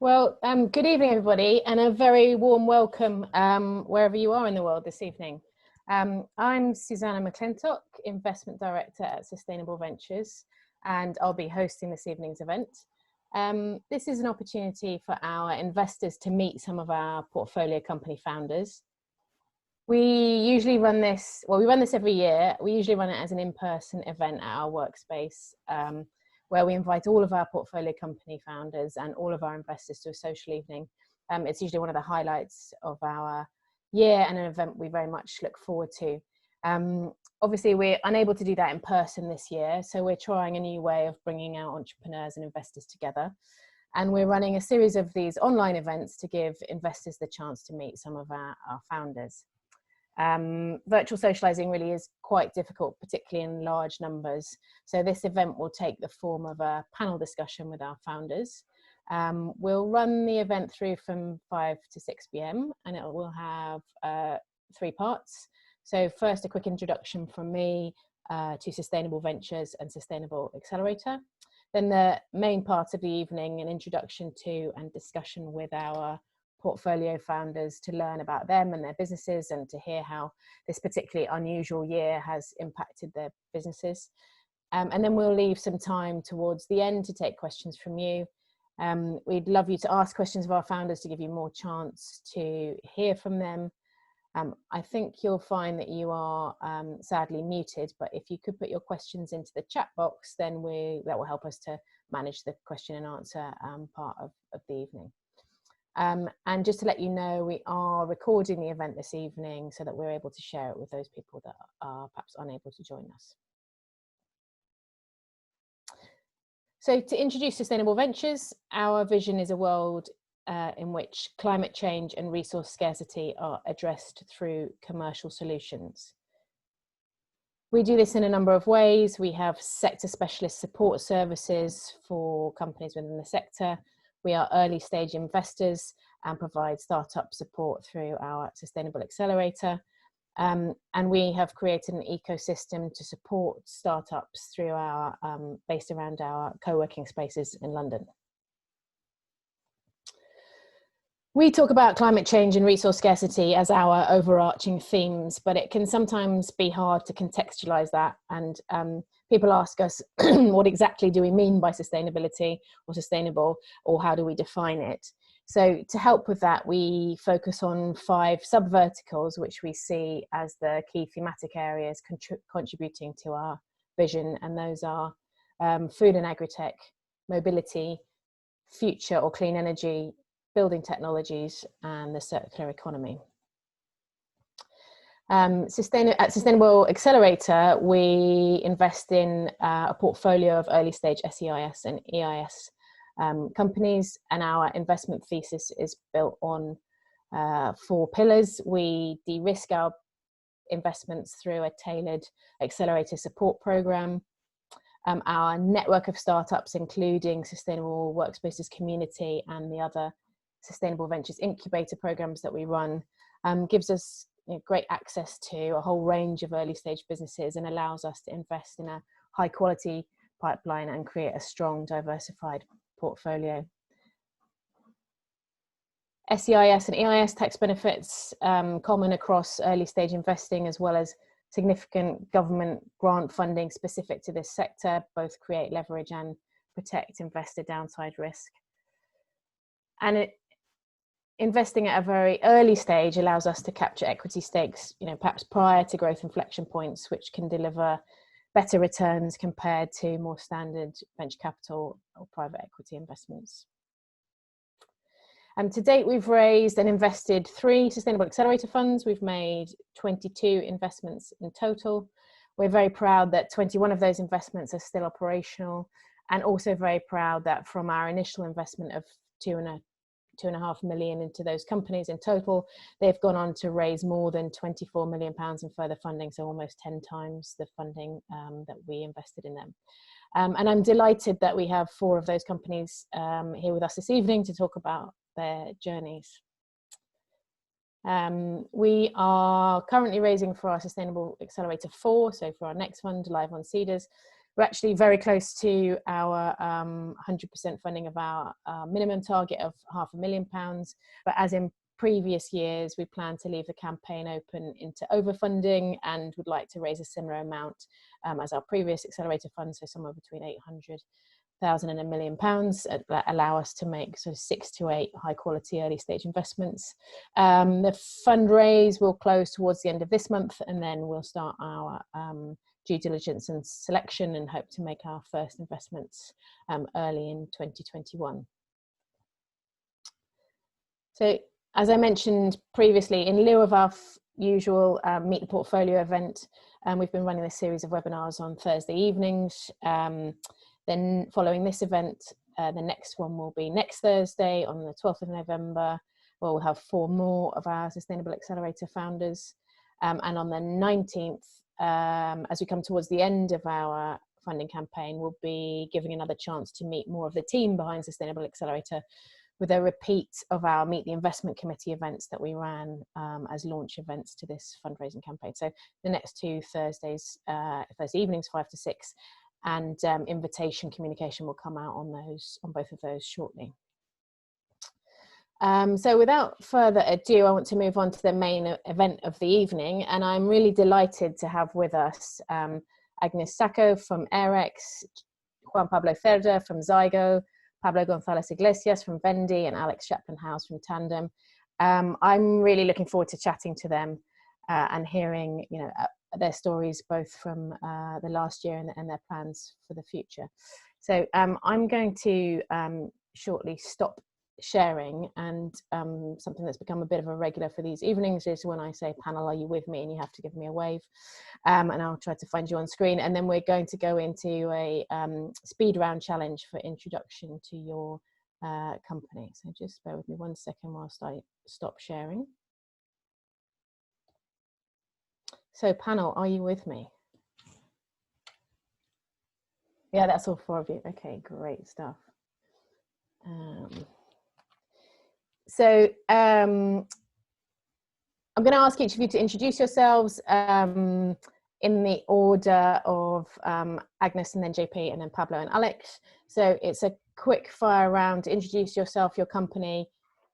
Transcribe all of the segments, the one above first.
Well, good evening, everybody, and a very warm welcome wherever you are in the world this evening. I'm Susanna McClintock, Investment Director at Sustainable Ventures, and I'll be hosting this evening's event. This is an opportunity for our investors to meet some of our portfolio company founders. We usually run this, we run this every year. We usually run it as an in-person event at our workspace, where we invite all of our portfolio company founders and all of our investors to a social evening. It's usually one of the highlights of our year and an event we very much look forward to. Obviously, we're unable to do that in person this year, so we're trying a new way of bringing our entrepreneurs and investors together. And we're running a series of these online events to give investors the chance to meet some of our founders. Virtual socializing really is quite difficult, particularly in large numbers. So this event will take the form of a panel discussion with our founders. We'll run the event through from 5 to 6 p.m. and it will have 3 parts. So first, a quick introduction from me to Sustainable Ventures and Sustainable Accelerator. Then the main part of the evening, an introduction to and discussion with our portfolio founders to learn about them and their businesses and to hear how this particularly unusual year has impacted their businesses. And then we'll leave some time towards the end to take questions from you. We'd love you to ask questions of our founders to give you more chance to hear from them. I think you'll find that you are sadly muted, but if you could put your questions into the chat box, then that will help us to manage the question and answer part of the evening. And just to let you know, we are recording the event this evening so that we're able to share it with those people that are perhaps unable to join us. So to introduce Sustainable Ventures, our vision is a world in which climate change and resource scarcity are addressed through commercial solutions. We do this in a number of ways. We have sector specialist support services for companies within the sector. We are early stage investors and provide startup support through our Sustainable Accelerator. And we have created an ecosystem to support startups through our, based around our co-working spaces in London. We talk about climate change and resource scarcity as our overarching themes, but it can sometimes be hard to contextualize that. And people ask us, what exactly do we mean by sustainability or sustainable, or how do we define it? So to help with that, we focus on 5 sub-verticals, which we see as the key thematic areas contributing to our vision. And those are food and agri-tech, mobility, future or clean energy, building technologies, and the circular economy. At Sustainable Accelerator, we invest in a portfolio of early stage SEIS and EIS companies, and our investment thesis is built on 4 pillars. We de-risk our investments through a tailored accelerator support program. Our network of startups, including Sustainable Workspaces Community and the other Sustainable Ventures incubator programs that we run, gives us great access to a whole range of early stage businesses and allows us to invest in a high quality pipeline and create a strong diversified portfolio. SEIS and EIS tax benefits common across early stage investing, as well as significant government grant funding specific to this sector, both create leverage and protect investor downside risk. And investing at a very early stage allows us to capture equity stakes, perhaps prior to growth inflection points, which can deliver better returns compared to more standard venture capital or private equity investments. To date, we've raised and invested 3 Sustainable Accelerator funds. We've made 22 investments in total. We're very proud that 21 of those investments are still operational, and also very proud that from our initial investment of 2.5 million into those companies in total, they've gone on to raise more than £24 million in further funding, so almost 10 times the funding that we invested in them. And I'm delighted that we have 4 of those companies here with us this evening to talk about their journeys. We are currently raising for our Sustainable Accelerator 4, so for our next fund, live on Cedars. we're actually very close to our 100% funding of our minimum target of £500,000. But as in previous years, we plan to leave the campaign open into overfunding and would like to raise a similar amount as our previous accelerator fund, so somewhere between 800,000 and £1 million, that allow us to make sort of 6 to 8 high quality early stage investments. The fundraise will close towards the end of this month, and then we'll start our due diligence and selection and hope to make our first investments early in 2021. So as I mentioned previously, in lieu of our usual Meet the Portfolio event, we've been running a series of webinars on Thursday evenings. Then following this event, the next one will be next Thursday on the 12th of November, where we'll have 4 more of our Sustainable Accelerator founders. And on the 19th, as we come towards the end of our funding campaign, we'll be giving another chance to meet more of the team behind Sustainable Accelerator with a repeat of our Meet the Investment Committee events that we ran as launch events to this fundraising campaign. So the next 2 Thursdays, Thursday evenings, 5 to 6, and invitation communication will come out on both of those shortly. So without further ado, I want to move on to the main event of the evening, and I'm really delighted to have with us Agnes Sacco from Arex, Juan Pablo Ferda from Zygo, Pablo González Iglesias from Vendi, and Alex Chapman-House from Tandem. I'm really looking forward to chatting to them and hearing, their stories both from the last year and their plans for the future. So I'm going to shortly stop sharing, and something that's become a bit of a regular for these evenings is when I say, panel, are you with me? And you have to give me a wave, and I'll try to find you on screen, and then we're going to go into a speed round challenge for introduction to your company. So just bear with me 1 second whilst I stop sharing. So panel, are you with me? Yeah, that's all 4 of you. Okay, great stuff. So I'm going to ask each of you to introduce yourselves in the order of Agnes and then JP and then Pablo and Alex. So it's a quick fire round. Introduce yourself, your company,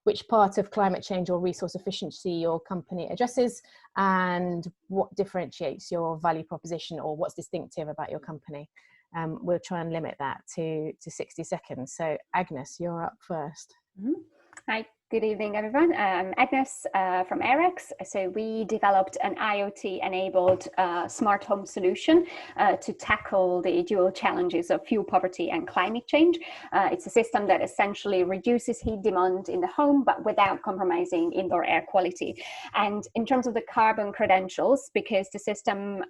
which part of climate change or resource efficiency your company addresses, and what differentiates your value proposition or what's distinctive about your company. We'll try and limit that to 60 seconds. So Agnes, you're up first. Mm-hmm. Hi, good evening, everyone. I'm Agnes from Arex. So we developed an IoT-enabled smart home solution to tackle the dual challenges of fuel poverty and climate change. It's a system that essentially reduces heat demand in the home, but without compromising indoor air quality. And in terms of the carbon credentials, because the system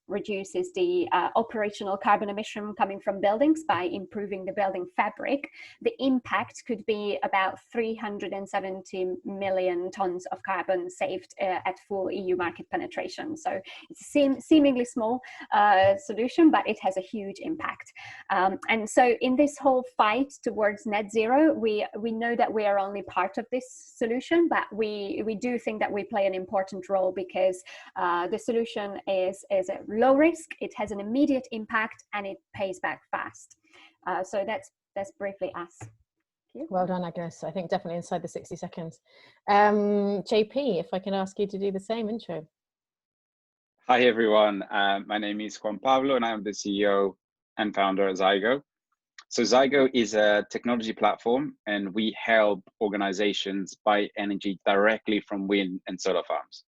reduces the operational carbon emission coming from buildings by improving the building fabric, the impact could be about 370 million tons of carbon saved at full EU market penetration. So it's a seemingly small solution, but it has a huge impact. And so in this whole fight towards net zero, we know that we are only part of this solution, but we do think that we play an important role because the solution is a low risk, it has an immediate impact, and it pays back fast. So that's briefly us. Well done, Agnes. I think definitely inside the 60 seconds. JP, if I can ask you to do the same intro. Hi, everyone. My name is Juan Pablo, and I'm the CEO and founder of Zygo. So Zygo is a technology platform, and we help organizations buy energy directly from wind and solar farms.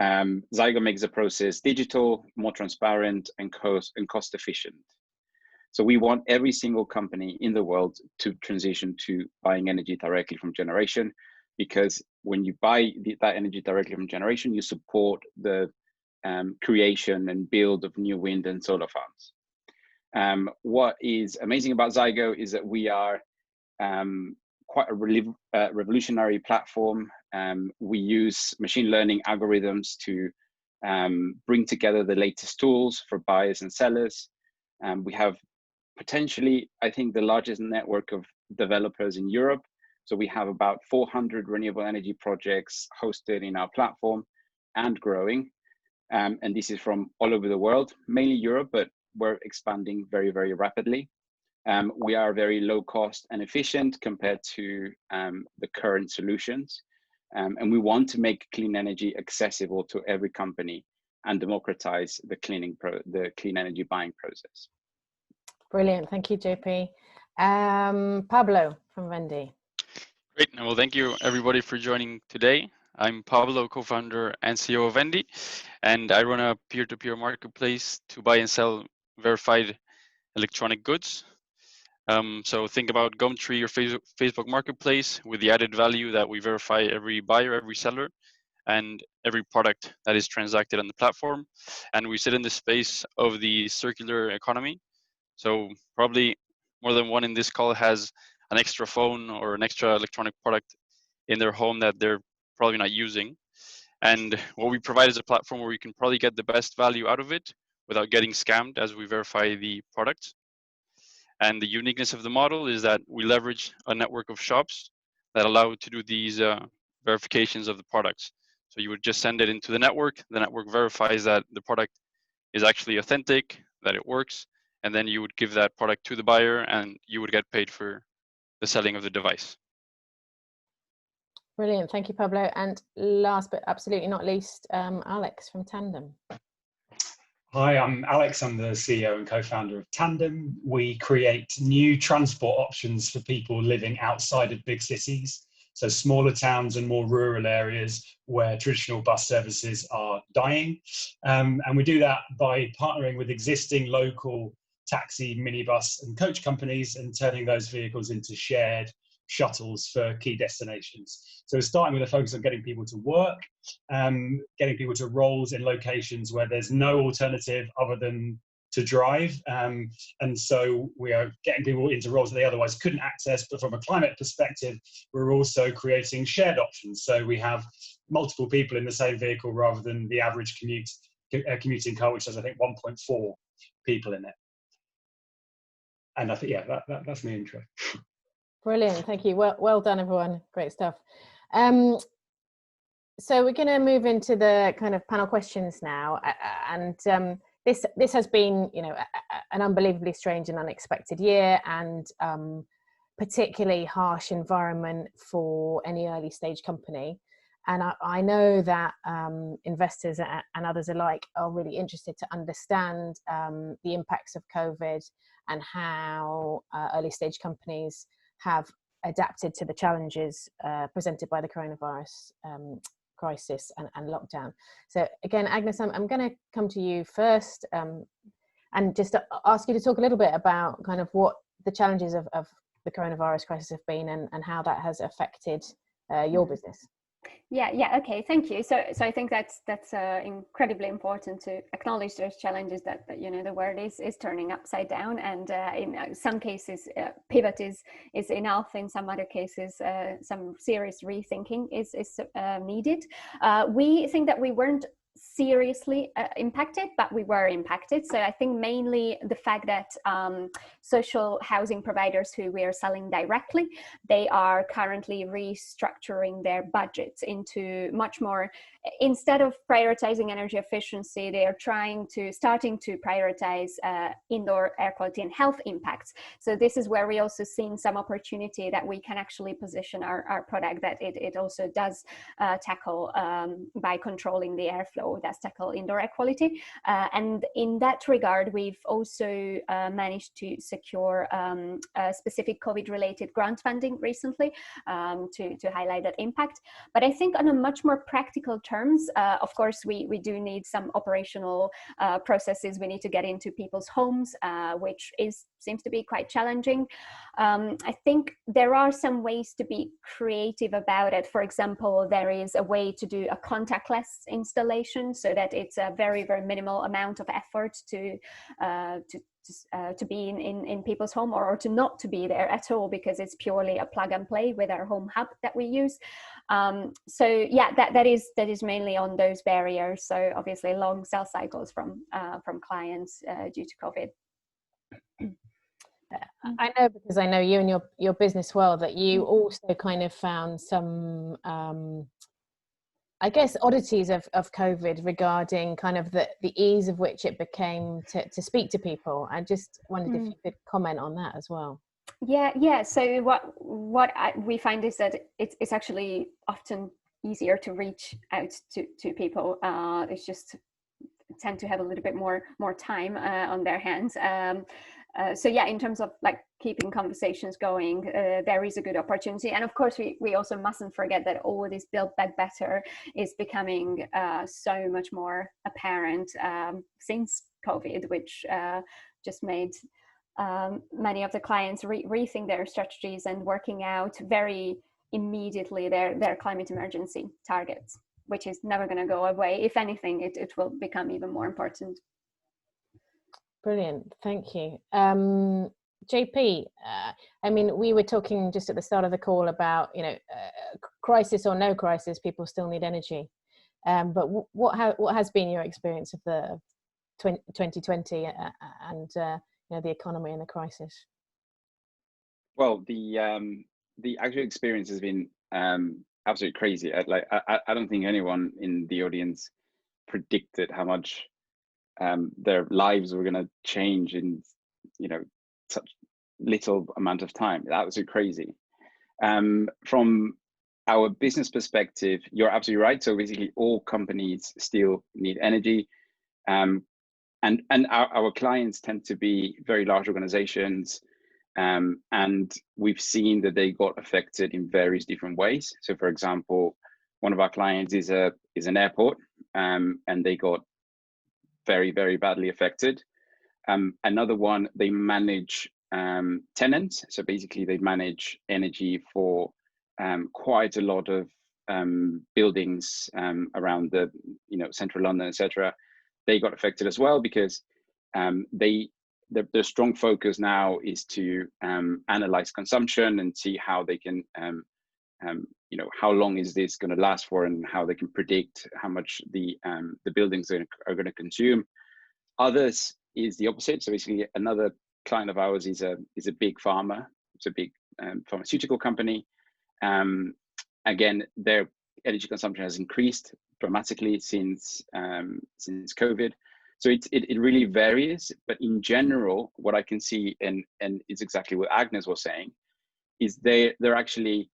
Zygo makes the process digital, more transparent, and cost efficient. So we want every single company in the world to transition to buying energy directly from generation, because when you buy that energy directly from generation, you support the creation and build of new wind and solar farms. What is amazing about Zygo is that we are quite a revolutionary platform. We use machine learning algorithms to bring together the latest tools for buyers and sellers. We have potentially, I think, the largest network of developers in Europe. So we have about 400 renewable energy projects hosted in our platform and growing. And this is from all over the world, mainly Europe, but we're expanding very, very rapidly. We are very low cost and efficient compared to the current solutions. And we want to make clean energy accessible to every company and democratize the clean energy buying process. Brilliant, thank you, JP. Pablo from Vendi. Great, well, thank you everybody for joining today. I'm Pablo, co-founder and CEO of Vendi, and I run a peer-to-peer marketplace to buy and sell verified electronic goods. So think about Gumtree or Facebook Marketplace with the added value that we verify every buyer, every seller, and every product that is transacted on the platform. And we sit in the space of the circular economy. So probably more than one in this call has an extra phone or an extra electronic product in their home that they're probably not using. And what we provide is a platform where you can probably get the best value out of it without getting scammed as we verify the product. And the uniqueness of the model is that we leverage a network of shops that allow to do these verifications of the products. So you would just send it into the network verifies that the product is actually authentic, that it works, and then you would give that product to the buyer and you would get paid for the selling of the device. Brilliant, thank you, Pablo. And last but absolutely not least, Alex from Tandem. Hi, I'm Alex. I'm the CEO and co-founder of Tandem. We create new transport options for people living outside of big cities, so smaller towns and more rural areas where traditional bus services are dying. And we do that by partnering with existing local taxi, minibus and coach companies and turning those vehicles into shared shuttles for key destinations. So we're starting with a focus on getting people to work, getting people to roles in locations where there's no alternative other than to drive. And so we are getting people into roles that they otherwise couldn't access, but from a climate perspective, we're also creating shared options. So we have multiple people in the same vehicle rather than the average commuting car, which has, I think, 1.4 people in it. And I think, yeah, that's my intro. Brilliant, thank you. Well done, everyone. Great stuff. So we're going to move into the kind of panel questions now, and this has been, you know, an unbelievably strange and unexpected year, and particularly harsh environment for any early stage company. And I know that investors and others alike are really interested to understand the impacts of COVID and how early stage companies have adapted to the challenges presented by the coronavirus crisis and lockdown. So again, Agnes, I'm going to come to you first and just ask you to talk a little bit about kind of what the challenges of the coronavirus crisis have been and how that has affected your business. Yeah, okay, thank you. So I think that's incredibly important to acknowledge those challenges that you know the world is turning upside down, and in some cases pivot is enough. In some other cases, some serious rethinking is needed. We think that we weren't seriously impacted, but we were impacted. So I think mainly the fact that social housing providers who we are selling directly, they are currently restructuring their budgets into much more, instead of prioritizing energy efficiency, they are starting to prioritize indoor air quality and health impacts. So this is where we also seen some opportunity that we can actually position our product that it also does tackle by controlling the airflow, does tackle indoor air quality. And in that regard, we've also managed to secure a specific COVID-related grant funding recently to highlight that impact. But I think on a much more practical terms, of course, we do need some operational processes. We need to get into people's homes, which seems to be quite challenging. I think there are some ways to be creative about it. For example, there is a way to do a contactless installation so that it's a very, very minimal amount of effort to be in people's home, or to not to be there at all, because it's purely a plug and play with our home hub that we use. So yeah, that is mainly on those barriers. So obviously long sales cycles from clients due to COVID. I know, because I know you and your business well, that you also kind of found some I guess, oddities of COVID regarding kind of the ease of which it became to speak to people. I just wondered if you could comment on that as well. Yeah. So what we find is that it's actually often easier to reach out to people. It's just tend to have a little bit more time on their hands. So yeah, in terms of like keeping conversations going, there is a good opportunity. And of course, we also mustn't forget that all this Build Back Better is becoming so much more apparent since COVID, which just made many of the clients rethink their strategies and working out very immediately their climate emergency targets, which is never going to go away. If anything, it will become even more important. Brilliant, thank you. JP, I mean, we were talking just at the start of the call about, crisis or no crisis, people still need energy. But what has been your experience of the 2020 and the economy and the crisis? Well, the actual experience has been absolutely crazy. I don't think anyone in the audience predicted how much their lives were going to change in such little amount of time. That was crazy. From our business perspective, you're absolutely right. So basically, all companies still need energy, and our clients tend to be very large organizations. And we've seen that they got affected in various different ways. So, for example, one of our clients is an airport, and they got very, very badly affected. Another one, they manage tenants. So basically, they manage energy for quite a lot of buildings around the central London, etc. They got affected as well because their strong focus now is to analyze consumption and see how they can, how long is this going to last for, and how they can predict how much the buildings are going to consume. Others is the opposite. So basically, another client of ours is a big pharma. It's a big pharmaceutical company. Again, their energy consumption has increased dramatically since COVID. So it really varies, but in general, what I can see, and it's exactly what Agnes was saying, is they're actually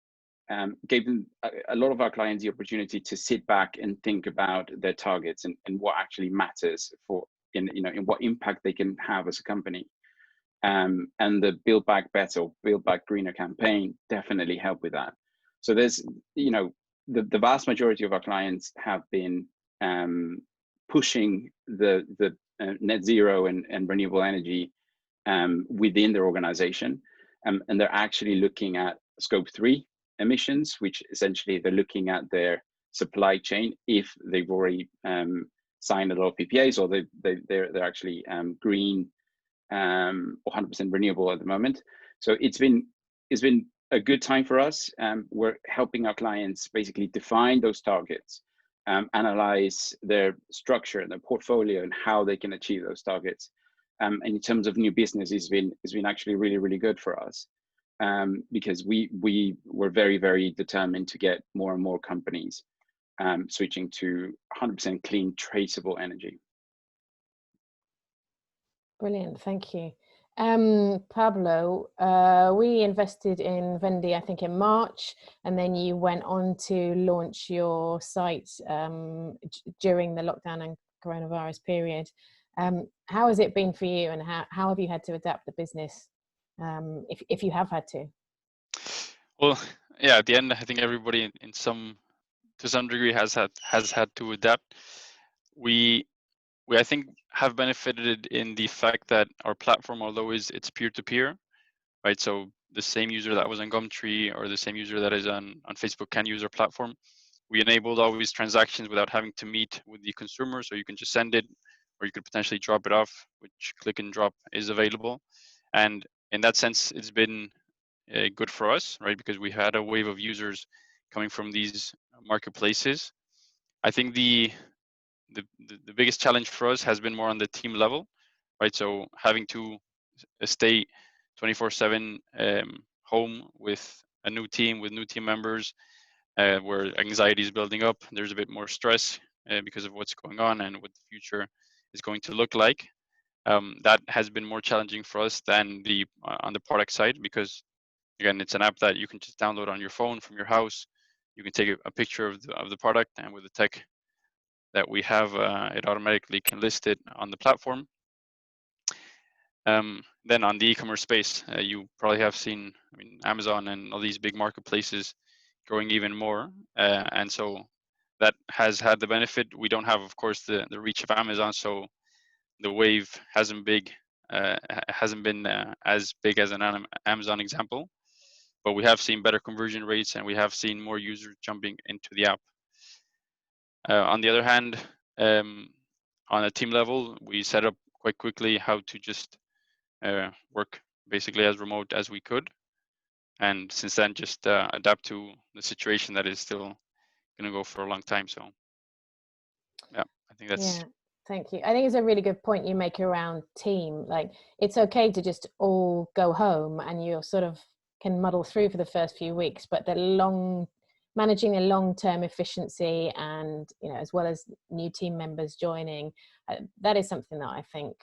giving a lot of our clients the opportunity to sit back and think about their targets and what actually matters for in what impact they can have as a company. And the Build Back Better or Build Back Greener campaign definitely help with that. So there's the vast majority of our clients have been pushing the net zero and renewable energy within their organization, and they're actually looking at Scope 3 emissions, which essentially they're looking at their supply chain if they've already signed a lot of PPAs, or they're actually green or 100% renewable at the moment. So it's been a good time for us. We're helping our clients basically define those targets, analyze their structure and their portfolio and how they can achieve those targets. And in terms of new business, it's been actually really, really good for us, because we were very, very determined to get more and more companies switching to 100% clean, traceable energy. Brilliant, thank you. Pablo, we invested in Vendi, I think in March, and then you went on to launch your site during the lockdown and coronavirus period. How has it been for you, and how have you had to adapt the business, if you have had to? Well, yeah, at the end, I think everybody to some degree has had to adapt. We I think have benefited in the fact that our platform, although it's peer-to-peer, right? So the same user that was on Gumtree or the same user that is on Facebook can use our platform. We enabled all these transactions without having to meet with the consumer, so you can just send it, or you could potentially drop it off, which click and drop is available. And in that sense, it's been good for us, right? Because we had a wave of users coming from these marketplaces. I think the biggest challenge for us has been more on the team level, right? So having to stay 24/7 home with a new team, with new team members, where anxiety is building up. There's a bit more stress because of what's going on and what the future is going to look like. That has been more challenging for us than the on the product side, because again, it's an app that you can just download on your phone from your house. You can take a picture of the product, and with the tech that we have, it automatically can list it on the platform. Then on the e-commerce space, you probably have seen, I mean, Amazon and all these big marketplaces growing even more, and so that has had the benefit. We don't have, of course, the reach of Amazon, so the wave hasn't been as big as an Amazon example, but we have seen better conversion rates, and we have seen more users jumping into the app. On the other hand, on a team level, we set up quite quickly how to just work basically as remote as we could, and since then just adapt to the situation that is still going to go for a long time. So yeah, I think that's... Yeah, thank you. I think it's a really good point you make around team. Like, it's okay to just all go home and you sort of can muddle through for the first few weeks, but managing the long-term efficiency and, you know, as well as new team members joining, that is something that I think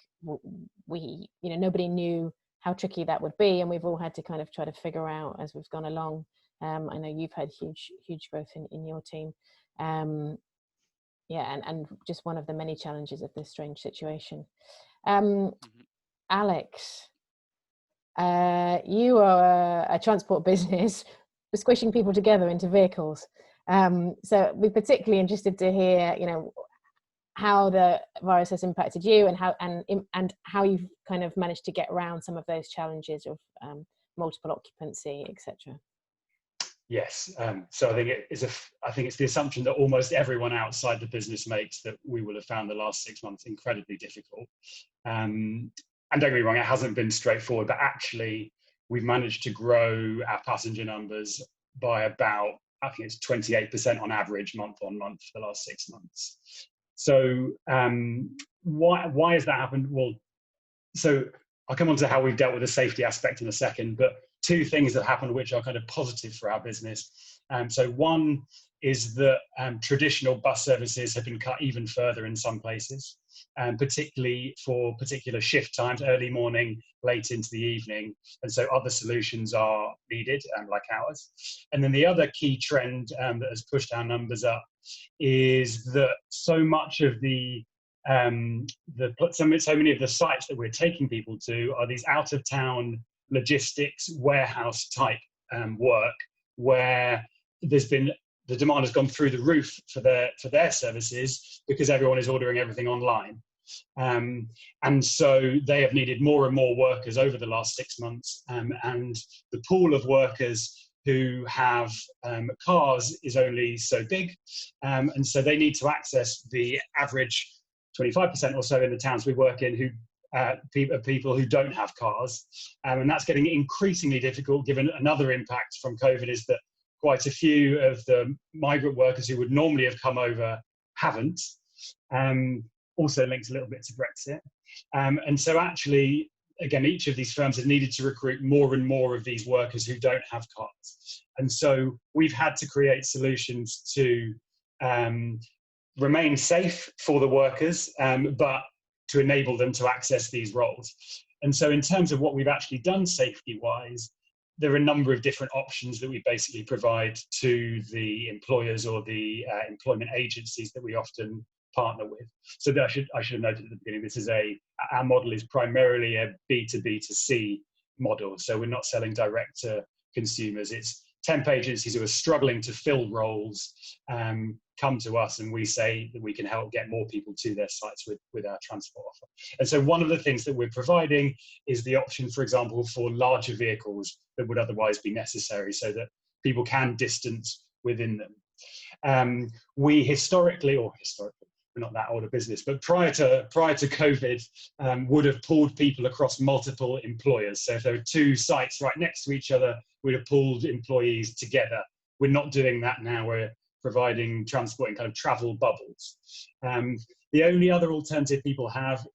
we, you know, nobody knew how tricky that would be, and we've all had to kind of try to figure out as we've gone along. I know you've had huge growth in your team. Yeah, and just one of the many challenges of this strange situation. Alex, you are a transport business squishing people together into vehicles. So we're particularly interested to hear, you know, how the virus has impacted you, and how you've kind of managed to get around some of those challenges of multiple occupancy, etc. Yes, so I think it's the assumption that almost everyone outside the business makes, that we will have found the last 6 months incredibly difficult. And don't get me wrong, it hasn't been straightforward, but actually we've managed to grow our passenger numbers by about, I think it's 28% on average month on month for the last 6 months. So why has that happened? Well, so I'll come on to how we've dealt with the safety aspect in a second, but 2 things that happened which are kind of positive for our business. So one is that traditional bus services have been cut even further in some places, particularly for particular shift times, early morning, late into the evening. And so other solutions are needed, like ours. And then the other key trend that has pushed our numbers up is that so much of so many of the sites that we're taking people to are these out of town logistics warehouse type work, where the demand has gone through the roof for their services because everyone is ordering everything online. And so they have needed more and more workers over the last 6 months, and the pool of workers who have cars is only so big, and so they need to access the average 25% or so in the towns we work in who people who don't have cars, and that's getting increasingly difficult, given another impact from COVID is that quite a few of the migrant workers who would normally have come over haven't. Also links a little bit to Brexit. And so actually, again, each of these firms has needed to recruit more and more of these workers who don't have cars. And so we've had to create solutions to remain safe for the workers, but to enable them to access these roles. And so in terms of what we've actually done safety-wise, there are a number of different options that we basically provide to the employers or the employment agencies that we often partner with. So that I should have noted at the beginning, our model is primarily a B2B2C model. So we're not selling direct to consumers. It's temp agencies who are struggling to fill roles come to us, and we say that we can help get more people to their sites with our transport offer. And so one of the things that we're providing is the option, for example, for larger vehicles that would otherwise be necessary, so that people can distance within them. We historically, we're not that old a business, but prior to COVID, would have pulled people across multiple employers. So if there were 2 sites right next to each other, we'd have pulled employees together. We're not doing that now. We're providing transport in kind of travel bubbles. The only other alternative people have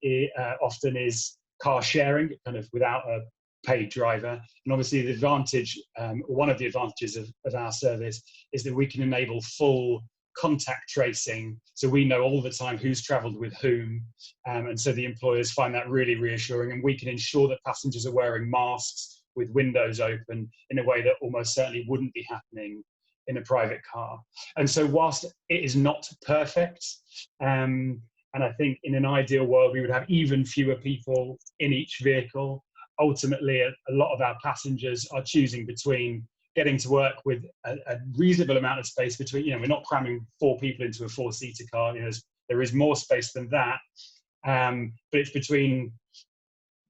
often is car sharing, kind of without a paid driver. And obviously the advantage, one of the advantages of our service is that we can enable full contact tracing. So we know all the time who's traveled with whom. And so the employers find that really reassuring, and we can ensure that passengers are wearing masks with windows open in a way that almost certainly wouldn't be happening in a private car. And so whilst it is not perfect, and I think in an ideal world, we would have even fewer people in each vehicle. Ultimately, a lot of our passengers are choosing between getting to work with a reasonable amount of space between, we're not cramming 4 people into a 4-seater car. There is more space than that. But it's between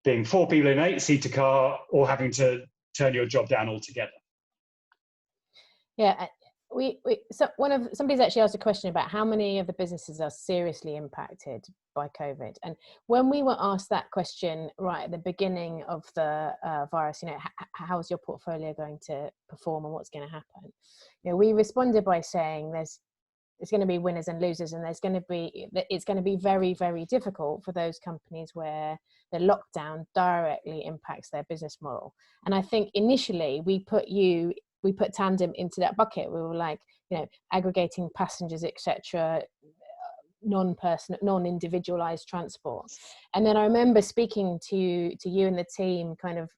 being 4 people in an 8-seater car or having to turn your job down altogether. Yeah, somebody's actually asked a question about how many of the businesses are seriously impacted by COVID. And when we were asked that question right at the beginning of the virus, how's your portfolio going to perform and what's going to happen? We responded by saying there's going to be winners and losers, and it's going to be very, very difficult for those companies where the lockdown directly impacts their business model. And I think initially we put Tandem into that bucket. We were like, aggregating passengers, etc., non-individualized transport. And then I remember speaking to you and the team kind of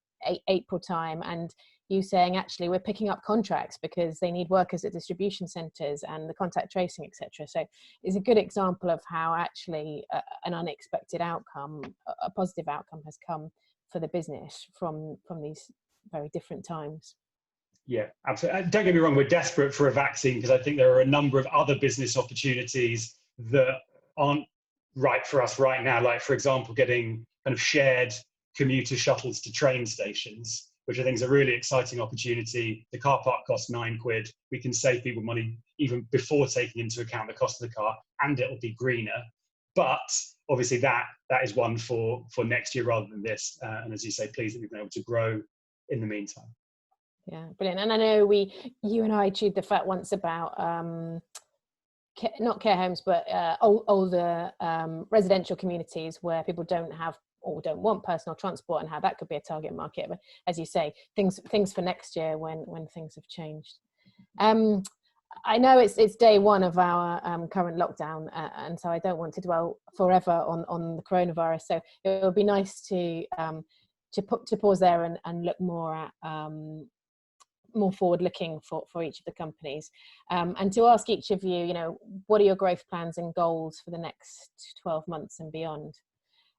April time, and you saying, actually, we're picking up contracts because they need workers at distribution centers and the contact tracing, etc. So it's a good example of how actually an unexpected outcome, a positive outcome, has come for the business from these very different times. Yeah, absolutely. Don't get me wrong, we're desperate for a vaccine because I think there are a number of other business opportunities that aren't right for us right now. Like, for example, getting kind of shared commuter shuttles to train stations, which I think is a really exciting opportunity. The car park costs £9. We can save people money even before taking into account the cost of the car, and it'll be greener. But obviously that is one for next year rather than this. And as you say, pleased that we've been able to grow in the meantime. Yeah, brilliant. And I know you and I chewed the fat once about not care homes, but older residential communities where people don't have or don't want personal transport, and how that could be a target market. But as you say, things for next year when things have changed. I know it's day one of our current lockdown, and so I don't want to dwell forever on the coronavirus. So it would be nice to pause there and look more at more forward looking for each of the companies, and to ask each of you, what are your growth plans and goals for the next 12 months and beyond?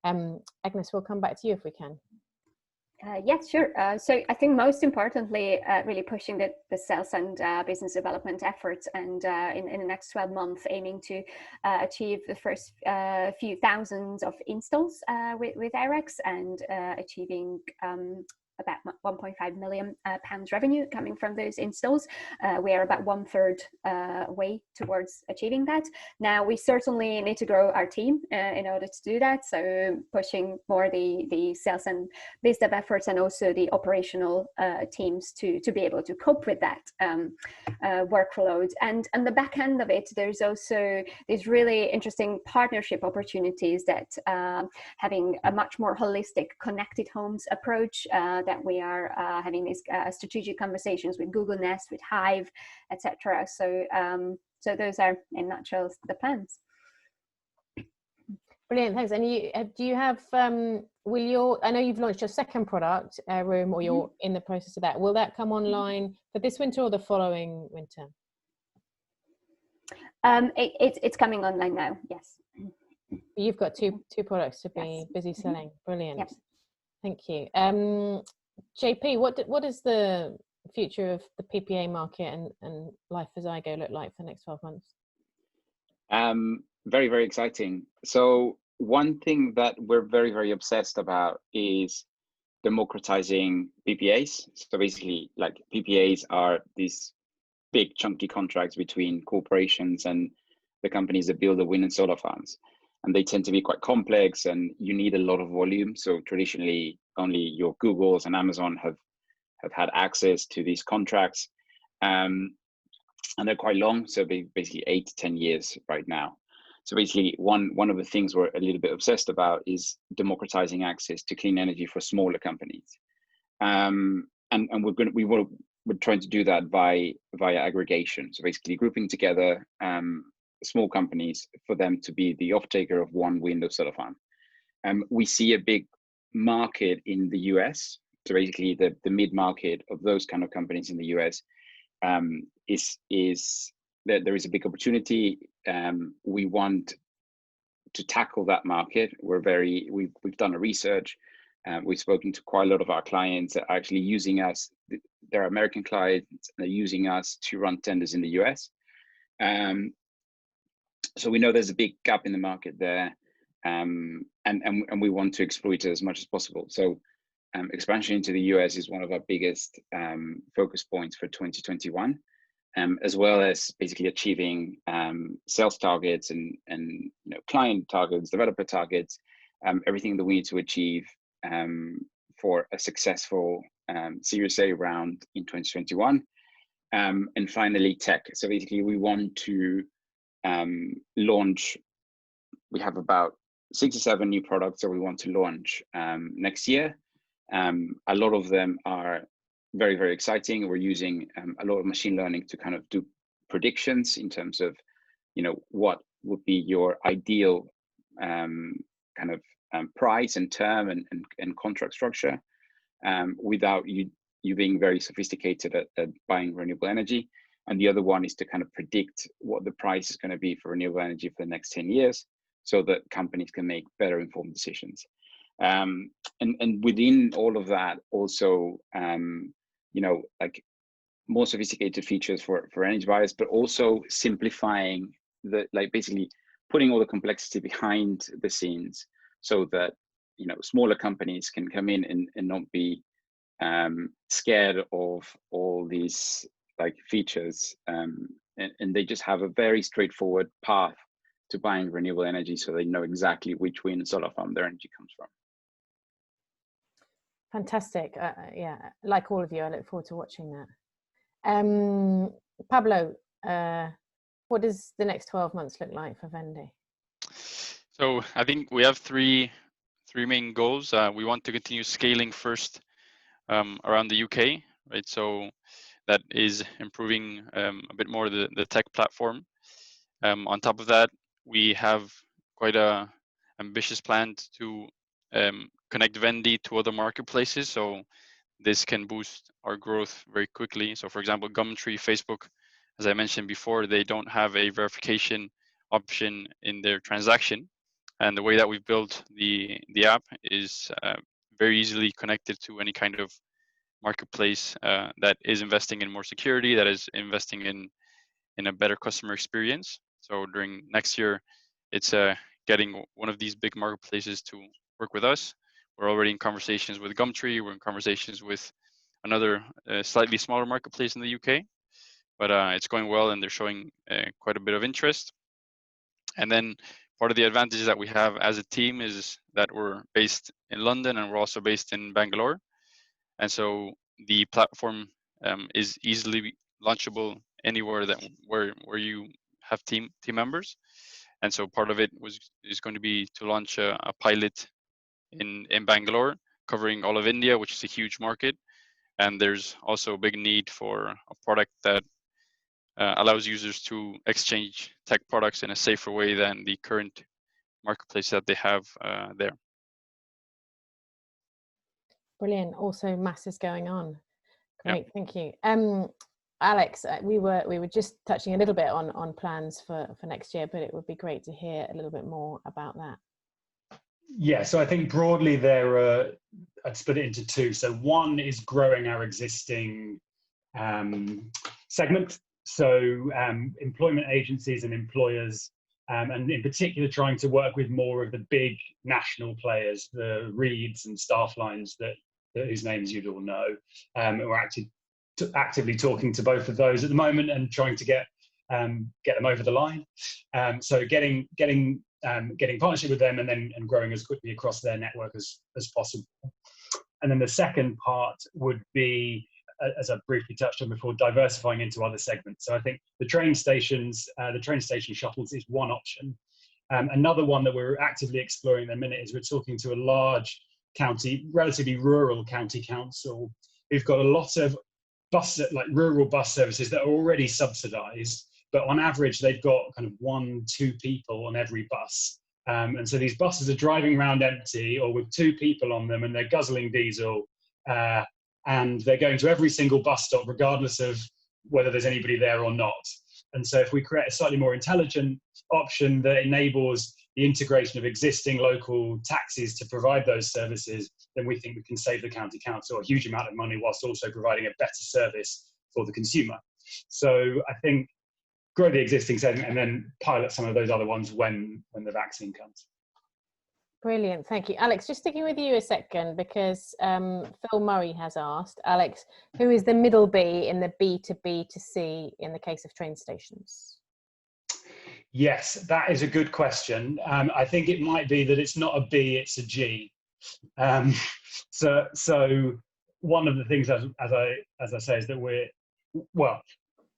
Agnes, we'll come back to you if we can. Yes, sure. So I think most importantly, really pushing the sales and business development efforts, and in the next 12 months, aiming to achieve the first few thousands of installs with AREX, and achieving about 1.5 million pounds revenue coming from those installs. We are about 1/3 way towards achieving that. Now, we certainly need to grow our team in order to do that. So pushing more the sales and biz dev efforts, and also the operational teams to be able to cope with that workload. And the back end of it, there's also these really interesting partnership opportunities that having a much more holistic connected homes approach, that we are having these strategic conversations with Google Nest, with Hive, etc. So those are, in a nutshell, the plans. Brilliant, thanks. And do you have, I know you've launched your second product, Room, or you're in the process of that. Will that come online for this winter or the following winter? It's coming online now, yes. You've got two products to be busy selling. Brilliant. Yep. Thank you. JP, what does the future of the PPA market and life as Zygo look like for the next 12 months? Very, very exciting. So one thing that we're very, very obsessed about is democratizing PPAs. So basically, like, PPAs are these big chunky contracts between corporations and the companies that build the wind and solar farms. And they tend to be quite complex, and you need a lot of volume. So traditionally, only your Googles and Amazon have had access to these contracts. And they're quite long, so basically 8 to 10 years right now. So basically, one of the things we're a little bit obsessed about is democratizing access to clean energy for smaller companies. And we're trying to do that via aggregation. So basically grouping together small companies for them to be the off-taker of one wind or solar farm. We see a big market in the US. So basically the mid-market of those kind of companies in the US is that there is a big opportunity. We want to tackle that market. We've done a research. We've spoken to quite a lot of our clients that are actually using us. They're American clients, and they're using us to run tenders in the US. So we know there's a big gap in the market there, and we want to exploit it as much as possible. So expansion into the US is one of our biggest focus points for 2021, as well as basically achieving sales targets and client targets, developer targets, everything that we need to achieve for a successful Series A round in 2021. And finally, tech. So basically, we want to launch. We have about 6 or 7 new products that we want to launch next year. A lot of them are very, very exciting. We're using a lot of machine learning to kind of do predictions in terms of, what would be your ideal kind of price and term and contract structure without you being very sophisticated at buying renewable energy. And the other one is to kind of predict what the price is going to be for renewable energy for the next 10 years so that companies can make better informed decisions. And within all of that, also, like more sophisticated features for energy buyers, but also simplifying basically putting all the complexity behind the scenes so that, smaller companies can come in and not be scared of all these features, and they just have a very straightforward path to buying renewable energy, so they know exactly which wind and solar farm their energy comes from. Fantastic. Yeah, like all of you, I look forward to watching that. Pablo, what does the next 12 months look like for Vendi? So I think we have three main goals. We want to continue scaling first around the UK, right? So that is improving a bit more the tech platform. On top of that, we have quite a ambitious plan to connect Vendi to other marketplaces. So this can boost our growth very quickly. So for example, Gumtree, Facebook, as I mentioned before, they don't have a verification option in their transaction. And the way that we've built the app is very easily connected to any kind of marketplace that is investing in more security, that is investing in a better customer experience. So during next year, it's getting one of these big marketplaces to work with us. We're already in conversations with Gumtree. We're in conversations with another slightly smaller marketplace in the UK, but it's going well and they're showing quite a bit of interest. And then part of the advantages that we have as a team is that we're based in London and we're also based in Bangalore. And so the platform is easily launchable anywhere where you have team members. And so part of it is going to be to launch a pilot in Bangalore, covering all of India, which is a huge market. And there's also a big need for a product that allows users to exchange tech products in a safer way than the current marketplace that they have there. Brilliant. Also, masses going on. Great, yeah. Thank you. Alex, we were just touching a little bit on plans for next year, but it would be great to hear a little bit more about that. Yeah, so I think broadly I'd split it into two. So one is growing our existing segment. So employment agencies and employers, and in particular trying to work with more of the big national players, the Reeds and Stafflines whose names you'd all know. We're actively talking to both of those at the moment and trying to get them over the line. So getting partnership with them and growing as quickly across their network as possible. And then the second part would be, as I briefly touched on before, diversifying into other segments. So I think the train station shuttles is one option. Another one that we're actively exploring in a minute is we're talking to a large relatively rural county council who've got a lot of rural bus services that are already subsidised, but on average they've got kind of 1-2 people on every bus. And so these buses are driving around empty or with 2 people on them, and they're guzzling diesel, and they're going to every single bus stop regardless of whether there's anybody there or not. And so if we create a slightly more intelligent option that enables the integration of existing local taxis to provide those services, then we think we can save the county council a huge amount of money whilst also providing a better service for the consumer. So I think grow the existing segment and then pilot some of those other ones when the vaccine comes. Brilliant, thank you. Alex, just sticking with you a second, because Phil Murray has asked, Alex, who is the middle B in the B2B2C in the case of train stations? Yes, that is a good question. I think it might be that it's not a B, it's a G. So one of the things, as I say, is that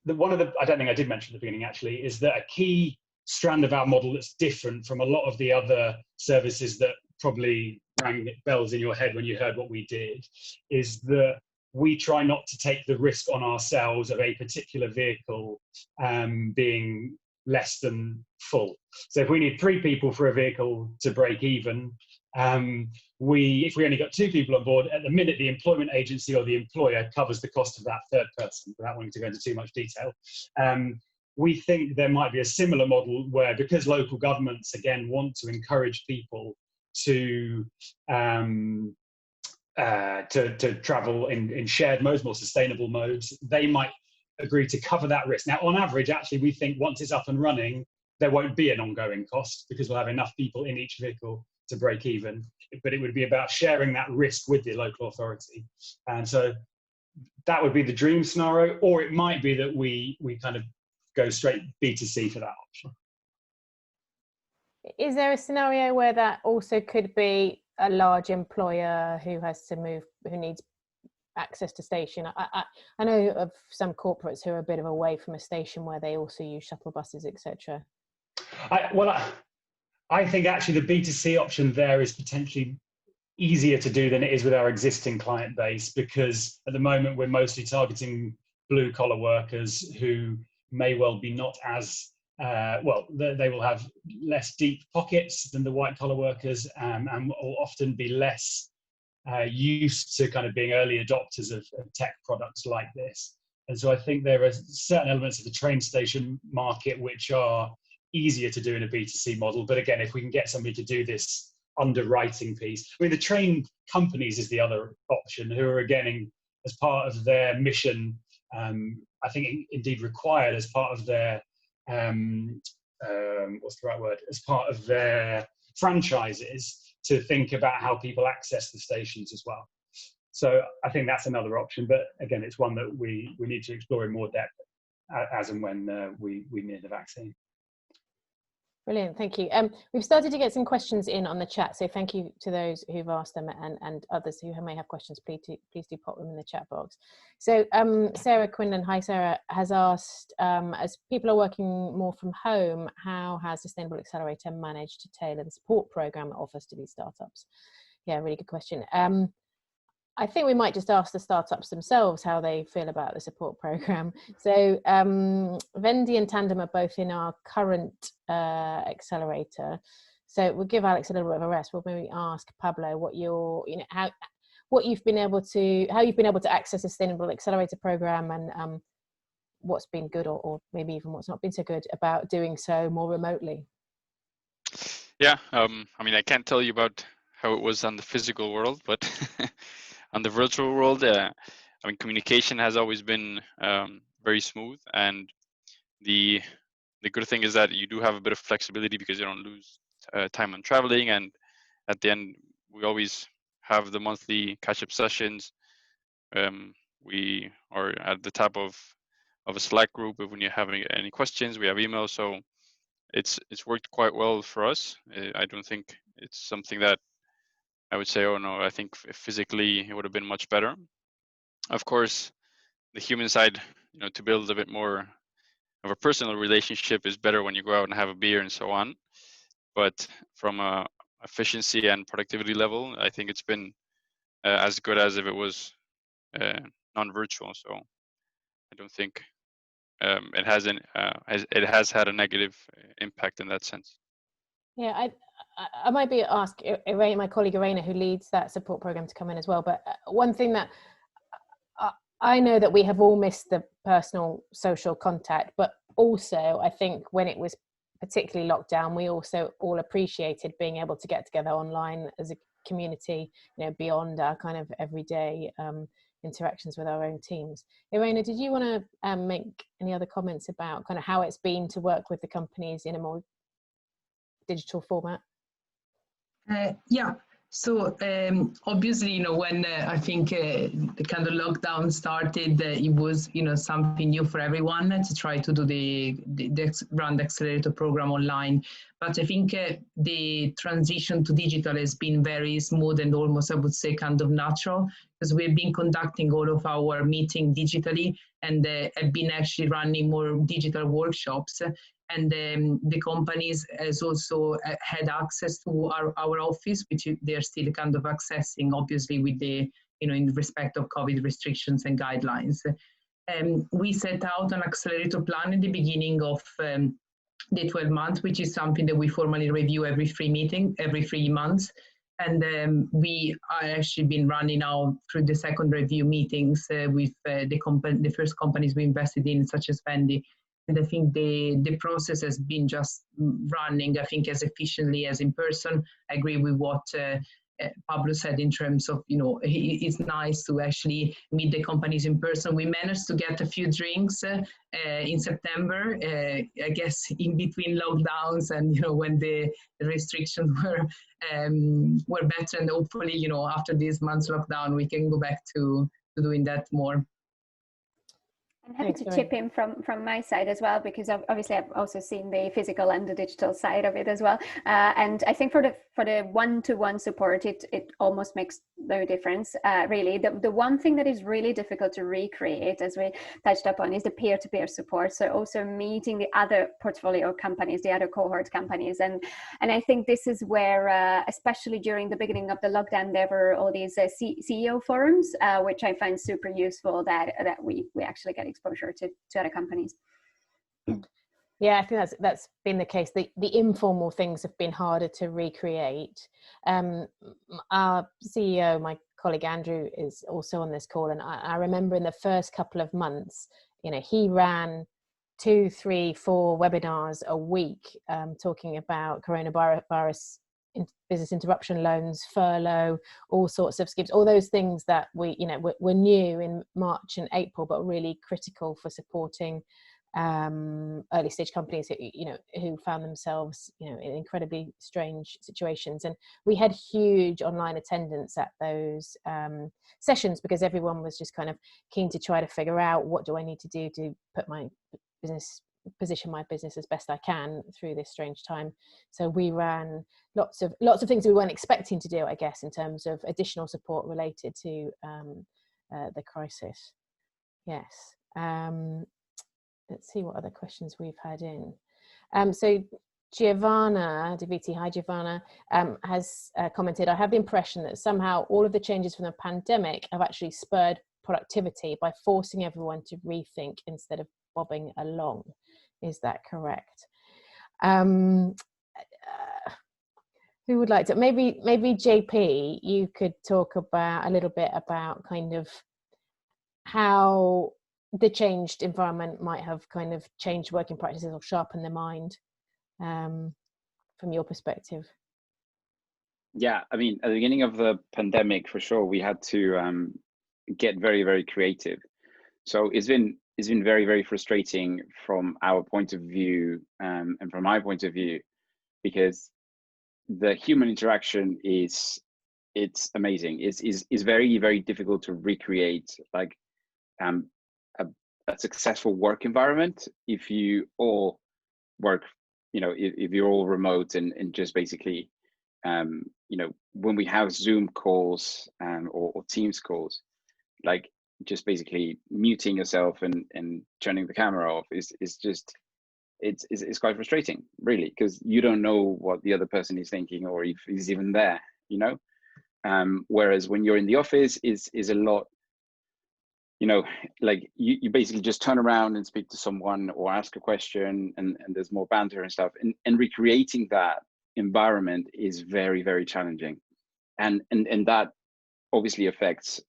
I don't think I did mention at the beginning actually, is that a key strand of our model that's different from a lot of the other services that probably rang bells in your head when you heard what we did, is that we try not to take the risk on ourselves of a particular vehicle being less than full. So if we need 3 people for a vehicle to break even, if we only got 2 people on board, at the minute the employment agency or the employer covers the cost of that 3rd person, without wanting to go into too much detail. We think there might be a similar model where, because local governments again want to encourage people to travel in shared modes, more sustainable modes, they might agree to cover that risk. Now, on average, actually, we think once it's up and running, there won't be an ongoing cost because we'll have enough people in each vehicle to break even. But it would be about sharing that risk with the local authority. And so that would be the dream scenario, or it might be that we kind of go straight B2C for that option. Is there a scenario where that also could be a large employer who has to move, who needs access to station? I know of some corporates who are a bit of away from a station where they also use shuttle buses, etc. I think actually the B2C option there is potentially easier to do than it is with our existing client base, because at the moment we're mostly targeting blue collar workers who may well be not as they will have less deep pockets than the white collar workers, and will often be less used to kind of being early adopters of tech products like this. And so I think there are certain elements of the train station market which are easier to do in a B2C model. But again, if we can get somebody to do this underwriting piece, I mean, the train companies is the other option, who are again, as part of their mission, I think indeed required as part of their, what's the right word, as part of their franchises, to think about how people access the stations as well. So I think that's another option, but again, it's one that we need to explore in more depth as and when we near the vaccine. Brilliant, thank you. We've started to get some questions in on the chat, so thank you to those who've asked them, and others who may have questions, please do pop them in the chat box. So Sarah Quinlan, hi Sarah, has asked, as people are working more from home, how has Sustainable Accelerator managed to tailor the support program it offers to these startups? Yeah, really good question. I think we might just ask the startups themselves how they feel about the support program. So Vendy and Tandem are both in our current accelerator. So we'll give Alex a little bit of a rest. We'll maybe ask Pablo what how you've been able to access the Sustainable Accelerator program, and what's been good, or maybe even what's not been so good about doing so more remotely. Yeah, I mean, I can't tell you about how it was on the physical world, but on the virtual world, I mean, communication has always been very smooth, and the good thing is that you do have a bit of flexibility because you don't lose time on traveling, and at the end we always have the monthly catch-up sessions. We are at the top of a Slack group. If when you're having any questions, we have emails, so it's worked quite well for us. I don't think it's something that I would say, oh no, I think physically it would have been much better. Of course, the human side, to build a bit more of a personal relationship is better when you go out and have a beer and so on. But from a efficiency and productivity level, I think it's been as good as if it was non-virtual. So I don't think it has had a negative impact in that sense. Yeah, I might be asked Irene, my colleague Irena, who leads that support program, to come in as well. But one thing that I know that we have all missed the personal social contact, but also I think when it was particularly locked down, we also all appreciated being able to get together online as a community, you know, beyond our kind of everyday interactions with our own teams. Irena, did you want to make any other comments about kind of how it's been to work with the companies in a more digital format? Yeah, so obviously, you know, when I think the kind of lockdown started, it was, you know, something new for everyone to try to do run the Accelerator program online. But I think the transition to digital has been very smooth and almost, I would say, kind of natural, because we've been conducting all of our meeting digitally and have been actually running more digital workshops. And the companies has also had access to our office, which they're still kind of accessing, obviously, with the, you know, in respect of COVID restrictions and guidelines. We set out an accelerator plan in the beginning of the 12 months, which is something that we formally review every 3 months. And we are actually been running now through the second review meetings with the first companies we invested in, such as Fendi. And I think the process has been just running, I think, as efficiently as in person. I agree with what Pablo said in terms of, you know, it's nice to actually meet the companies in person. We managed to get a few drinks in September, I guess in between lockdowns and, you know, when the restrictions were better. And hopefully, you know, after this month's lockdown, we can go back to doing that more. I'm happy to chip in from my side as well, because obviously I've also seen the physical and the digital side of it as well. And I think for the one-to-one support, it almost makes no difference, really. The one thing that is really difficult to recreate, as we touched upon, is the peer-to-peer support. So also meeting the other portfolio companies, the other cohort companies. And I think this is where, especially during the beginning of the lockdown, there were all these CEO forums, which I find super useful that we actually get exposure to other companies. Yeah, I think that's been the case. The informal things have been harder to recreate. Our CEO, my colleague Andrew, is also on this call, and I remember in the first couple of months, you know, he ran 2, 3, 4 webinars a week talking about coronavirus, business interruption loans, furlough, all sorts of schemes, all those things that we, you know, were new in March and April, but really critical for supporting early stage companies who, you know, who found themselves, you know, in incredibly strange situations. And we had huge online attendance at those sessions, because everyone was just kind of keen to try to figure out, what do I need to do to put my position my business as best I can through this strange time. So we ran lots of things we weren't expecting to do, I guess, in terms of additional support related to the crisis. Yes. Let's see what other questions we've had in. So Giovanna DeViti, hi Giovanna, has commented, I have the impression that somehow all of the changes from the pandemic have actually spurred productivity by forcing everyone to rethink instead of bobbing along. Is that correct? Who would like to? Maybe JP, you could talk about a little bit about kind of how the changed environment might have kind of changed working practices or sharpened the mind from your perspective. Yeah, I mean, at the beginning of the pandemic, for sure, we had to get very, very creative. So it's been very, very frustrating from our point of view, and from my point of view, because the human interaction it's amazing. It's very, very difficult to recreate like a successful work environment if you all work, you know, if you're all remote and just basically, you know, when we have Zoom calls or Teams calls, like just basically muting yourself and turning the camera off is just it's quite frustrating, really, because you don't know what the other person is thinking or if he's even there, you know. Whereas when you're in the office, is a lot, you know, like you basically just turn around and speak to someone or ask a question, and there's more banter and stuff. And recreating that environment is very, very challenging. And that obviously affects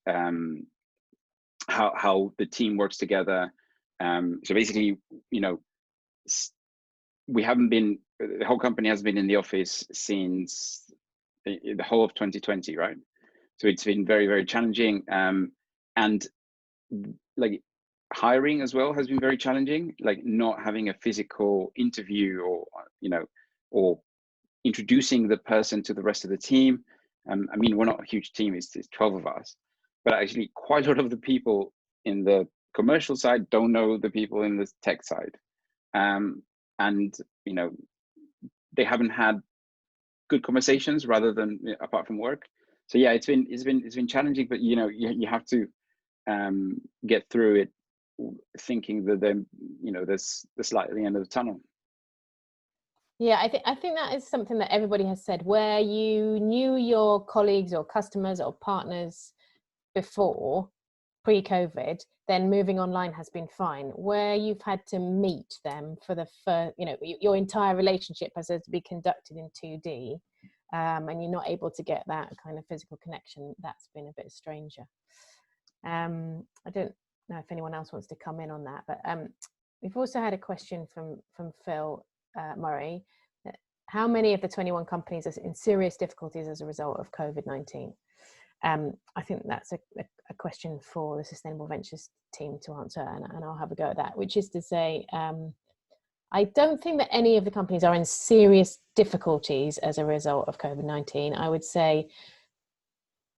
how the team works together. So basically, you know, we haven't been, the whole company has been in the office since the whole of 2020, right? So it's been very, very challenging. And like hiring as well has been very challenging, like not having a physical interview or, you know, or introducing the person to the rest of the team. I mean, we're not a huge team, it's 12 of us, but actually quite a lot of the people in the commercial side don't know the people in the tech side. And, you know, they haven't had good conversations rather than, apart from work. So yeah, it's been challenging, but you know, you have to get through it thinking that then, you know, there's light at the end of the tunnel. Yeah, I think that is something that everybody has said, where you knew your colleagues or customers or partners before, pre-COVID, then moving online has been fine. Where you've had to meet them for the first, you know, your entire relationship has to be conducted in 2D, and you're not able to get that kind of physical connection, that's been a bit stranger. I don't know if anyone else wants to come in on that, but we've also had a question from Phil Murray. How many of the 21 companies are in serious difficulties as a result of COVID-19? I think that's a question for the Sustainable Ventures team to answer, and I'll have a go at that, which is to say, I don't think that any of the companies are in serious difficulties as a result of COVID-19. I would say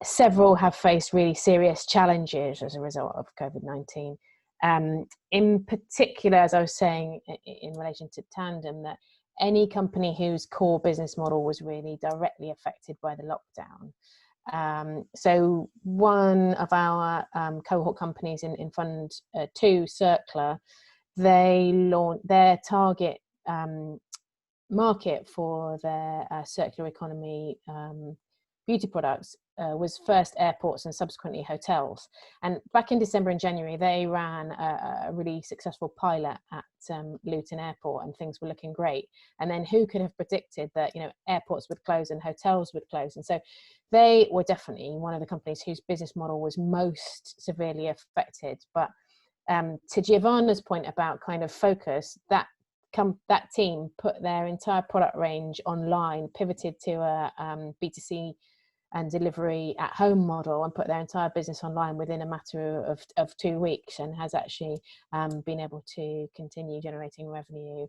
several have faced really serious challenges as a result of COVID-19. In particular, as I was saying in relation to Tandem, that any company whose core business model was really directly affected by the lockdown. So one of our cohort companies in Fund 2, Circular, they launched their target market for their circular economy beauty products was first airports and subsequently hotels. And back in December and January, they ran a really successful pilot at Luton Airport, and things were looking great. And then who could have predicted that, you know, airports would close and hotels would close? And so they were definitely one of the companies whose business model was most severely affected. But to Giovanna's point about kind of focus, that team put their entire product range online, pivoted to a B2C and delivery at home model, and put their entire business online within a matter of 2 weeks, and has actually been able to continue generating revenue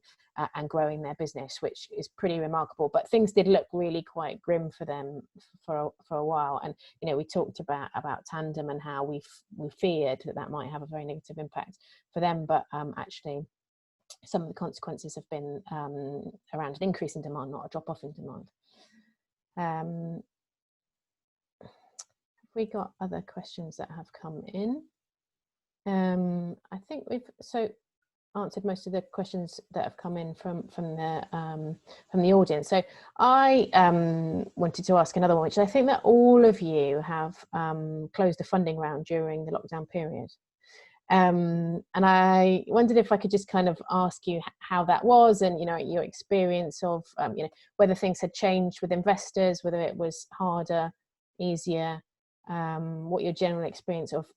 and growing their business, which is pretty remarkable. But things did look really quite grim for them for a while. And, you know, we talked about Tandem and how we feared that might have a very negative impact for them, but actually some of the consequences have been around an increase in demand, not a drop off in demand. We got other questions that have come in. I think we've answered most of the questions that have come in from the audience. So I wanted to ask another one, which I think that all of you have closed a funding round during the lockdown period. And I wondered if I could just kind of ask you how that was, and, you know, your experience of, you know, whether things had changed with investors, whether it was harder, easier, what your general experience of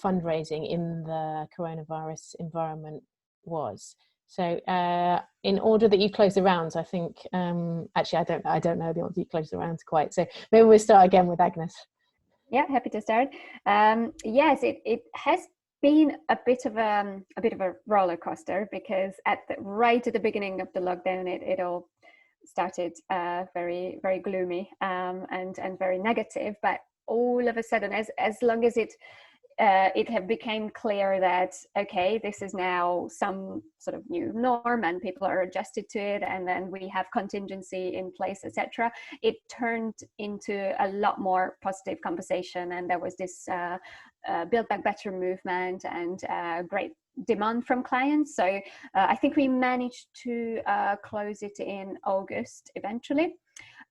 fundraising in the coronavirus environment was. So in order that you close the rounds, I think, actually, I don't know the order you close the rounds quite. So maybe we'll start again with Agnes. Yeah, happy to start. Yes, it has been a bit of a roller coaster, because right at the beginning of the lockdown, it all started very, very gloomy and very negative. But all of a sudden, as long as it have became clear that, okay, this is now some sort of new norm and people are adjusted to it, and then we have contingency in place, etc., it turned into a lot more positive conversation, and there was this Build Back Better movement, and great demand from clients. So I think we managed to close it in August eventually.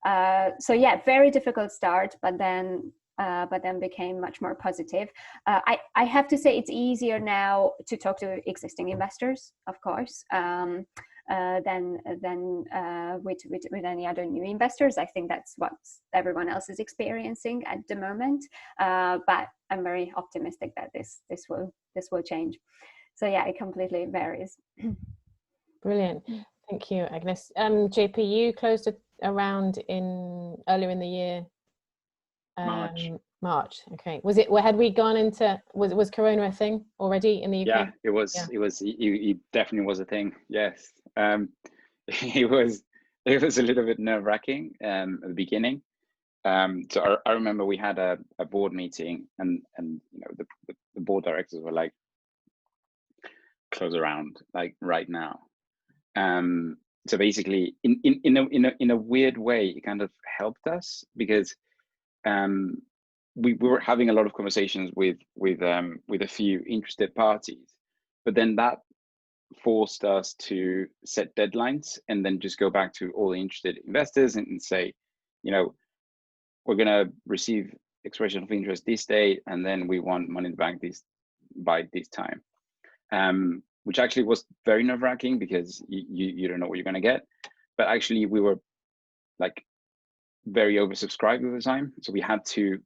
So yeah, very difficult start, but then became much more positive. I have to say it's easier now to talk to existing investors, of course, than with any other new investors. I think that's what everyone else is experiencing at the moment. But I'm very optimistic that this will change. So yeah, it completely varies. Brilliant. Thank you, Agnes. JP, you closed it around earlier in the year. March. Okay. Was it? Had we gone into? Was Corona a thing already in the UK? Yeah, it was. Yeah. It definitely was a thing. Yes. It was a little bit nerve-wracking at the beginning. So I remember we had a board meeting, and you know the board directors were like, close around like right now. So basically, in a weird way, it kind of helped us because we were having a lot of conversations with a few interested parties, but then that forced us to set deadlines and then just go back to all the interested investors and say, you know, we're going to receive expression of interest this date, and then we want money in the bank by this time. Which actually was very nerve-wracking because you don't know what you're going to get. But actually, we were like very oversubscribed at the time, so we had to.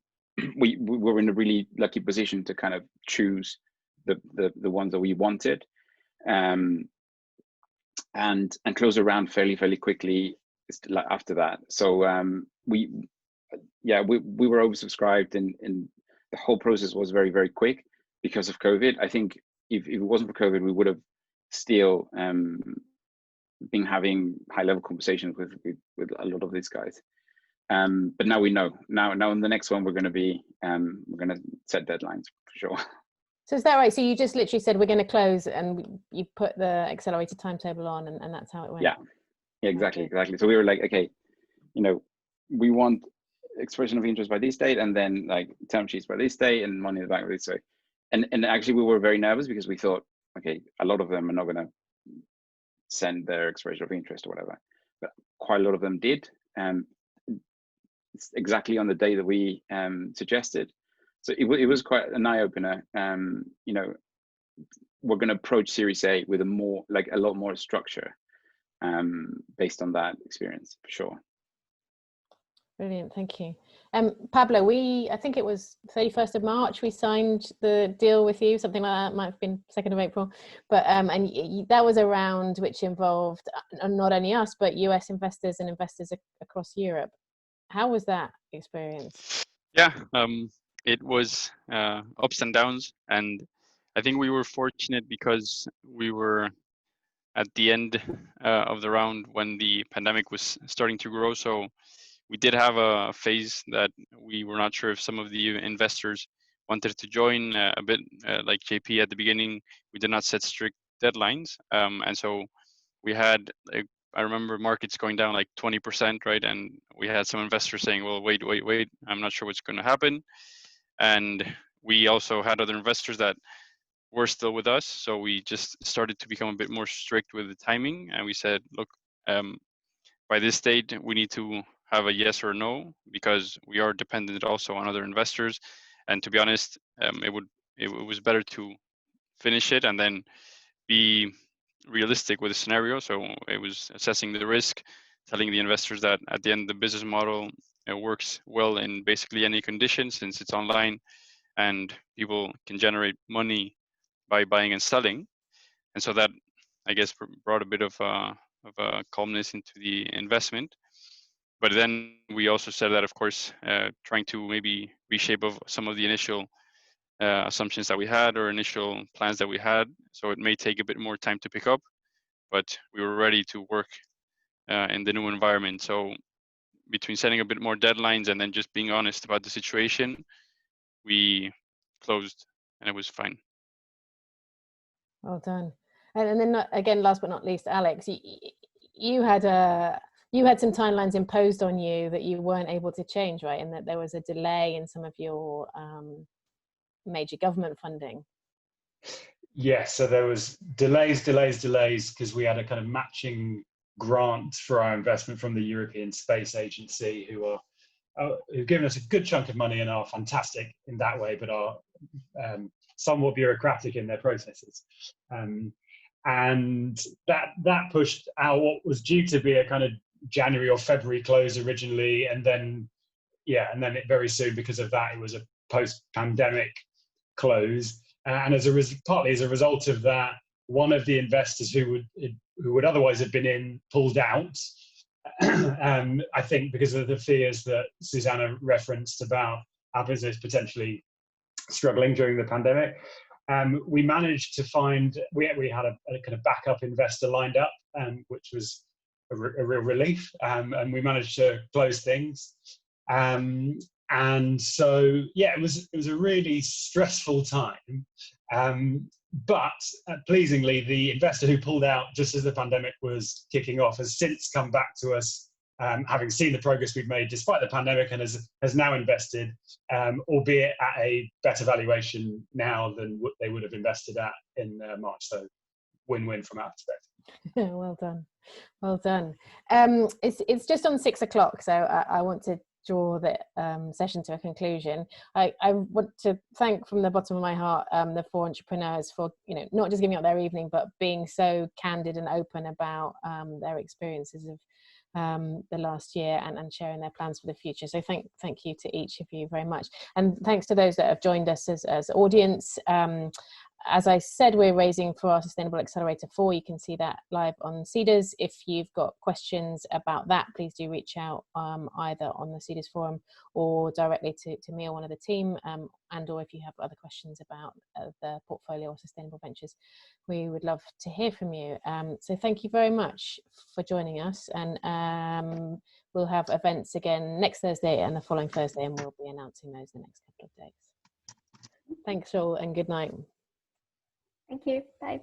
We were in a really lucky position to kind of choose the ones that we wanted, and close around fairly quickly after that. So we were oversubscribed, and the whole process was very quick because of COVID. I think if it wasn't for COVID, we would have still been having high-level conversations with a lot of these guys. But now we know. Now in the next one, we're going to set deadlines for sure. So is that right? So you just literally said we're going to close, and you put the accelerated timetable on, and that's how it went. Yeah, exactly. So we were like, okay, you know, we want expression of interest by this date, and then like term sheets by this date, and money in the bank by this date. And actually, we were very nervous because we thought, okay, a lot of them are not going to send their expression of interest or whatever, but quite a lot of them did. It's exactly on the day that we suggested. So it was quite an eye opener. You know, we're going to approach Series A with a lot more structure based on that experience, for sure. Brilliant, thank you. Pablo, I think it was 31st of March, we signed the deal with you, something like that, might have been 2nd of April, but and that was a round which involved not only us, but US investors and investors across Europe. How was that experience? Yeah, it was ups and downs, and I think we were fortunate because we were at the end of the round when the pandemic was starting to grow. So we did have a phase that we were not sure if some of the investors wanted to join a bit like JP at the beginning. We did not set strict deadlines. And so we had, I remember markets going down like 20%, right? And we had some investors saying, well, wait, I'm not sure what's going to happen. And we also had other investors that were still with us. So we just started to become a bit more strict with the timing. And we said, look, by this date, we need to have a yes or no, because we are dependent also on other investors. And to be honest, it was better to finish it and then be realistic with the scenario. So it was assessing the risk, telling the investors that at the end, the business model works well in basically any condition, since it's online and people can generate money by buying and selling. And so that, I guess, brought a bit of a calmness into the investment. But then we also said that, of course, trying to maybe reshape of some of the initial assumptions that we had or initial plans that we had. So it may take a bit more time to pick up, but we were ready to work in the new environment. So between setting a bit more deadlines and then just being honest about the situation, we closed and it was fine. Well done. And then again, last but not least, Alex, you had some timelines imposed on you that you weren't able to change, right? And that there was a delay in some of your major government funding. Yes, so there was delays because we had a kind of matching grant for our investment from the European Space Agency, who've given us a good chunk of money and are fantastic in that way, but are somewhat bureaucratic in their processes. And that pushed out what was due to be a kind of January or February close originally, and then it very soon, because of that, it was a post-pandemic close. And partly as a result of that, one of the investors who would otherwise have been in pulled out. I think because of the fears that Susanna referenced about our business potentially struggling during the pandemic. We managed to find, we had a kind of backup investor lined up, which was a real relief, and we managed to close things. And so, yeah, it was a really stressful time. But pleasingly, the investor who pulled out just as the pandemic was kicking off has since come back to us, having seen the progress we've made despite the pandemic, and has now invested, albeit at a better valuation now than what they would have invested at in March. So win-win from our perspective. Well done. Well done. It's just on 6 o'clock, so I want to draw the session to a conclusion. I want to thank from the bottom of my heart the 4 entrepreneurs for, not just giving up their evening, but being so candid and open about their experiences of the last year and sharing their plans for the future. So thank you to each of you very much, and thanks to those that have joined us as audience. As I said, we're raising for our Sustainable Accelerator 4. You can see that live on Cedars. If you've got questions about that, please do reach out either on the Cedars forum or directly to me or one of the team, and or if you have other questions about the portfolio or sustainable ventures, we would love to hear from you. So thank you very much for joining us, and we'll have events again next Thursday and the following Thursday, and we'll be announcing those in the next couple of days. Thanks all, and good night. Thank you. Bye.